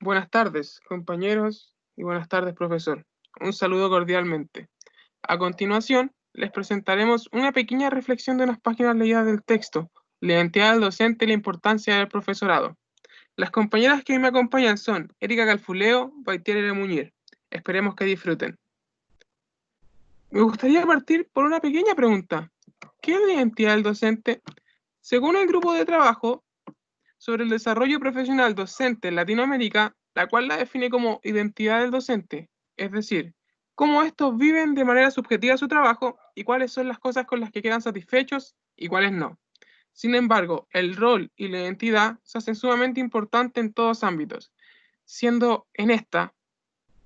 Buenas tardes, compañeros, y buenas tardes, profesor. Un saludo cordialmente. A continuación, les presentaremos una pequeña reflexión de unas páginas leídas del texto, la identidad del docente y la importancia del profesorado. Las compañeras que hoy me acompañan son Erika Calfuleo, Baitier y Muñir. Esperemos que disfruten. Me gustaría partir por una pequeña pregunta. ¿Qué es la identidad del docente? Según el grupo de trabajo sobre el desarrollo profesional docente en Latinoamérica, la cual la define como identidad del docente, es decir, cómo estos viven de manera subjetiva su trabajo y cuáles son las cosas con las que quedan satisfechos y cuáles no. Sin embargo, el rol y la identidad se hacen sumamente importantes en todos ámbitos, siendo en esta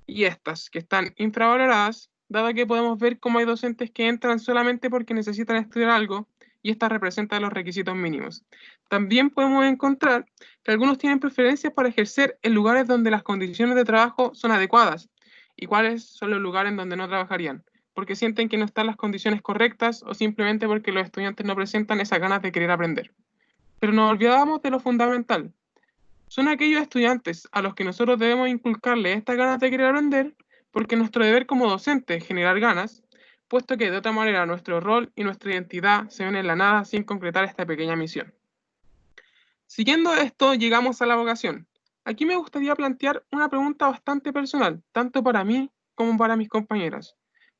y estas que están infravaloradas, dado que podemos ver cómo hay docentes que entran solamente porque necesitan estudiar algo y esta representa los requisitos mínimos. También podemos encontrar que algunos tienen preferencias para ejercer en lugares donde las condiciones de trabajo son adecuadas y cuáles son los lugares en donde no trabajarían, porque sienten que no están las condiciones correctas o simplemente porque los estudiantes no presentan esas ganas de querer aprender. Pero nos olvidamos de lo fundamental, son aquellos estudiantes a los que nosotros debemos inculcarle estas ganas de querer aprender, porque nuestro deber como docente es generar ganas, puesto que de otra manera nuestro rol y nuestra identidad se ven en la nada sin concretar esta pequeña misión. Siguiendo esto, llegamos a la vocación. Aquí me gustaría plantear una pregunta bastante personal, tanto para mí como para mis compañeras.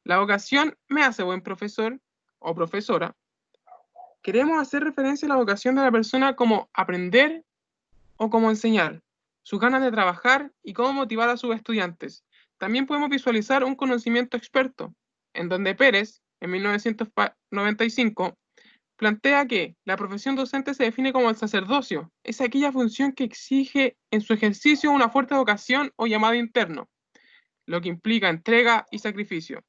¿La vocación me hace buen profesor o profesora? Queremos hacer referencia a la vocación de la persona como aprender o cómo enseñar, sus ganas de trabajar y cómo motivar a sus estudiantes. También podemos visualizar un conocimiento experto, en donde Pérez, en 1995, plantea que la profesión docente se define como el sacerdocio, es aquella función que exige en su ejercicio una fuerte vocación o llamado interno, lo que implica entrega y sacrificio.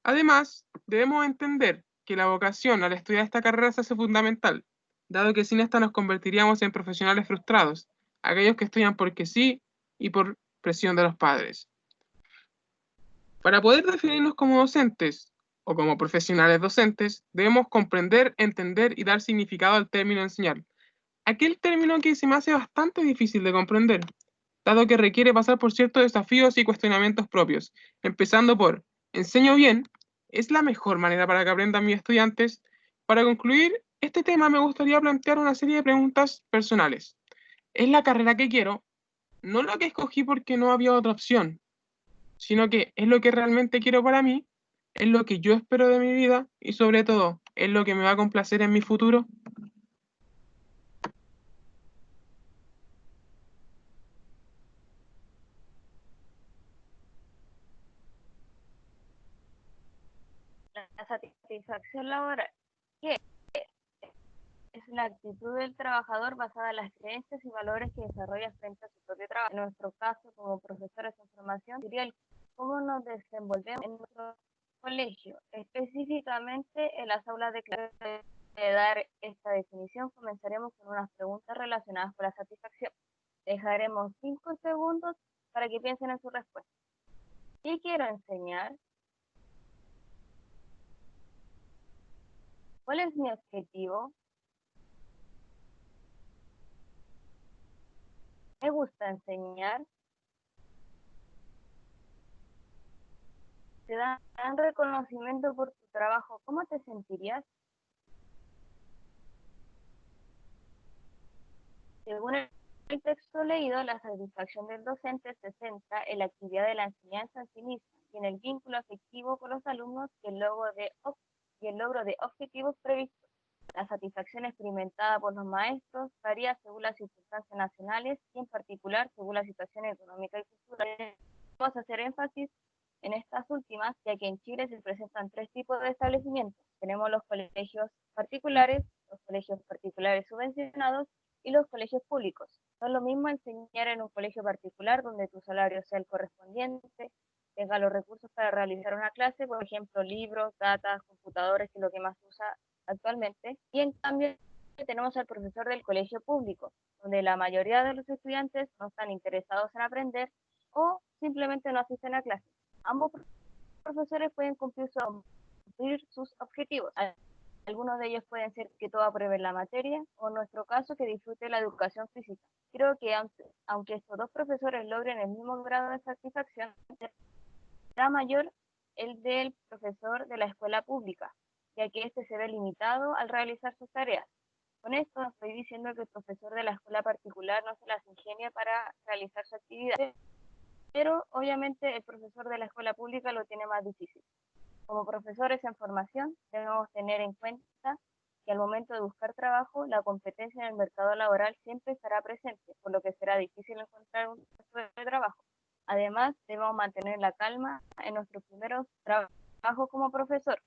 Además, debemos entender que la vocación al estudiar esta carrera se hace fundamental, dado que sin esta nos convertiríamos en profesionales frustrados, aquellos que estudian porque sí y por presión de los padres. Para poder definirnos como docentes o como profesionales docentes, debemos comprender, entender y dar significado al término enseñar. Aquel término que se me hace bastante difícil de comprender, dado que requiere pasar por ciertos desafíos y cuestionamientos propios, empezando por ¿enseño bien? ¿Es la mejor manera para que aprendan mis estudiantes? Para concluir este tema me gustaría plantear una serie de preguntas personales. ¿Es la carrera que quiero? No la que escogí porque no había otra opción, sino que es lo que realmente quiero para mí, es lo que yo espero de mi vida y sobre todo, es lo que me va a complacer en mi futuro. La satisfacción laboral, que es la actitud del trabajador basada en las creencias y valores que desarrolla frente a su propio trabajo. En nuestro caso, como profesores en formación, sería el cómo nos desenvolvemos en nuestro colegio, específicamente en las aulas de clase. De dar esta definición, comenzaremos con unas preguntas relacionadas con la satisfacción. Dejaremos 5 segundos para que piensen en su respuesta. ¿Qué quiero enseñar? ¿Cuál es mi objetivo? ¿Me gusta enseñar? ¿Te dan reconocimiento por tu trabajo? ¿Cómo te sentirías? Según el texto leído, la satisfacción del docente se centra en la actividad de la enseñanza en sí misma y en el vínculo afectivo con los alumnos y el logro de objetivos previstos. La satisfacción experimentada por los maestros varía según las circunstancias nacionales y en particular según la situación económica y cultural. Vamos a hacer énfasis en estas últimas, ya que en Chile se presentan 3 tipos de establecimientos. Tenemos los colegios particulares subvencionados y los colegios públicos. No es lo mismo enseñar en un colegio particular donde tu salario sea el correspondiente, tenga los recursos para realizar una clase, por ejemplo, libros, datas, computadores, que es lo que más se usa actualmente, y en cambio tenemos al profesor del colegio público, donde la mayoría de los estudiantes no están interesados en aprender o simplemente no asisten a clases. Ambos profesores pueden cumplir sus objetivos. Algunos de ellos pueden ser que todo aprueben la materia, o en nuestro caso que disfrute la educación física. Creo que aunque estos dos profesores logren el mismo grado de satisfacción, será mayor el del profesor de la escuela pública, ya que éste se ve limitado al realizar sus tareas. Con esto no estoy diciendo que el profesor de la escuela particular no se las ingenie para realizar su actividad, pero obviamente el profesor de la escuela pública lo tiene más difícil. Como profesores en formación, debemos tener en cuenta que al momento de buscar trabajo, la competencia en el mercado laboral siempre estará presente, por lo que será difícil encontrar un puesto de trabajo. Además, debemos mantener la calma en nuestros primeros trabajos como profesor,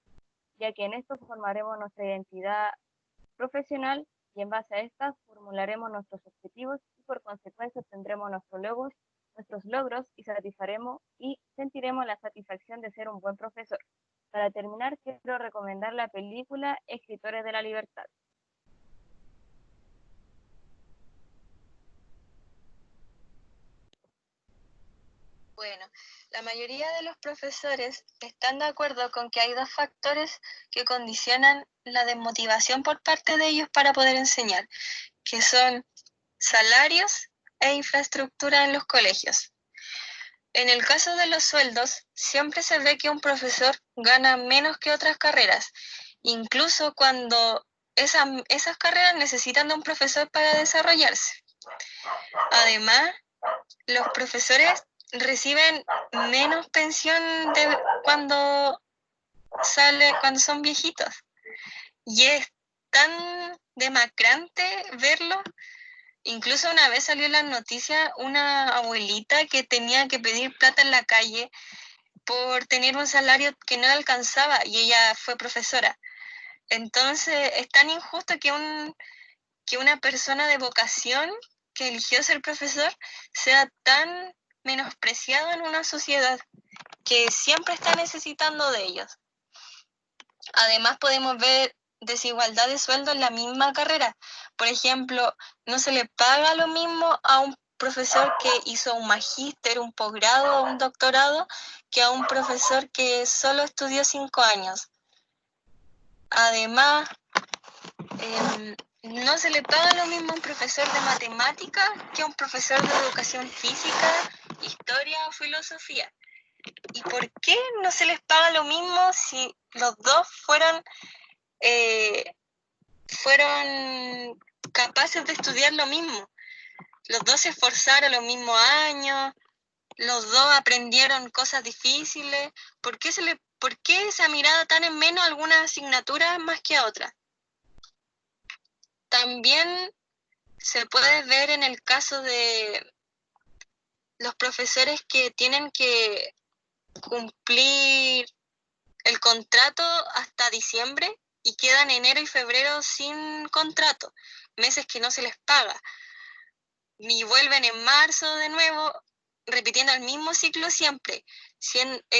ya que en esto formaremos nuestra identidad profesional y en base a esta formularemos nuestros objetivos y por consecuencia tendremos nuestros logros y satisfaremos y sentiremos la satisfacción de ser un buen profesor. Para terminar, quiero recomendar la película Escritores de la Libertad. Bueno, la mayoría de los profesores están de acuerdo con que hay dos factores que condicionan la desmotivación por parte de ellos para poder enseñar, que son salarios e infraestructura en los colegios. En el caso de los sueldos, siempre se ve que un profesor gana menos que otras carreras, incluso cuando esas carreras necesitan de un profesor para desarrollarse. Además, los profesores reciben menos pensión cuando son viejitos. Y es tan demacrante verlo. Incluso una vez salió en las noticias una abuelita que tenía que pedir plata en la calle por tener un salario que no le alcanzaba y ella fue profesora. Entonces es tan injusto que una persona de vocación que eligió ser profesor sea tan menospreciado en una sociedad que siempre está necesitando de ellos. Además podemos ver desigualdad de sueldo en la misma carrera. Por ejemplo, no se le paga lo mismo a un profesor que hizo un magíster, un posgrado o un doctorado que a un profesor que solo estudió 5 años. Además, no se le paga lo mismo a un profesor de matemáticas que a un profesor de educación física, historia o filosofía. ¿Y por qué no se les paga lo mismo si los dos fueron capaces de estudiar lo mismo? Los dos se esforzaron los mismos años, los dos aprendieron cosas difíciles. ¿Por qué esa mirada tan en menos a algunas asignaturas más que a otras? También se puede ver en el caso de los profesores que tienen que cumplir el contrato hasta diciembre y quedan enero y febrero sin contrato, meses que no se les paga. Y vuelven en marzo de nuevo, repitiendo el mismo ciclo siempre,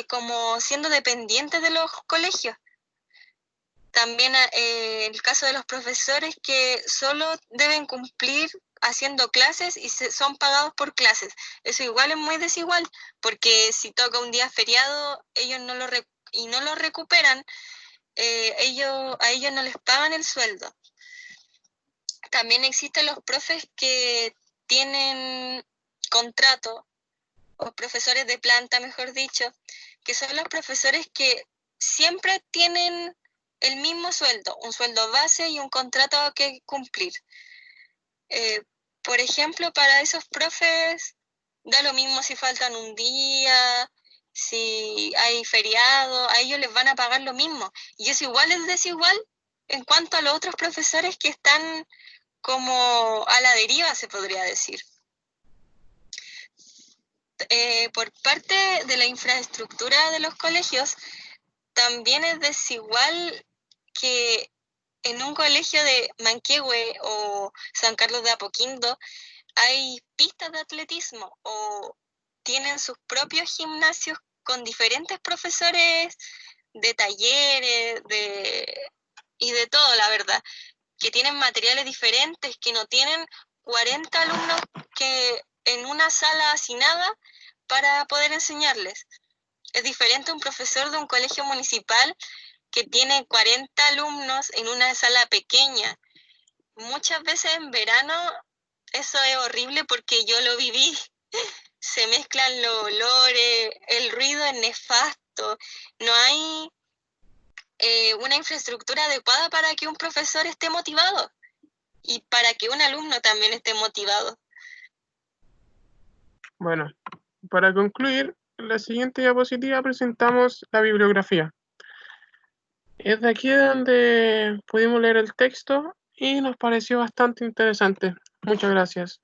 como siendo dependientes de los colegios. También el caso de los profesores que solo deben cumplir haciendo clases y son pagados por clases. Eso igual es muy desigual, porque si toca un día feriado ellos no lo recuperan, a ellos no les pagan el sueldo. También existen los profes que tienen contrato, o profesores de planta, mejor dicho, que son los profesores que siempre tienen el mismo sueldo, un sueldo base y un contrato que cumplir. Por ejemplo, para esos profes da lo mismo si faltan un día, si hay feriado, a ellos les van a pagar lo mismo. Y eso igual es desigual en cuanto a los otros profesores que están como a la deriva, se podría decir. Por parte de la infraestructura de los colegios, también es desigual que en un colegio de Manquehue o San Carlos de Apoquindo hay pistas de atletismo o tienen sus propios gimnasios con diferentes profesores de talleres y de todo, la verdad, que tienen materiales diferentes, que no tienen 40 alumnos que en una sala hacinada para poder enseñarles. Es diferente un profesor de un colegio municipal que tiene 40 alumnos en una sala pequeña. Muchas veces en verano eso es horrible porque yo lo viví. Se mezclan los olores, el ruido es nefasto, no hay una infraestructura adecuada para que un profesor esté motivado y para que un alumno también esté motivado. Bueno, para concluir, en la siguiente diapositiva presentamos la bibliografía. Es de aquí donde pudimos leer el texto y nos pareció bastante interesante. Muchas gracias.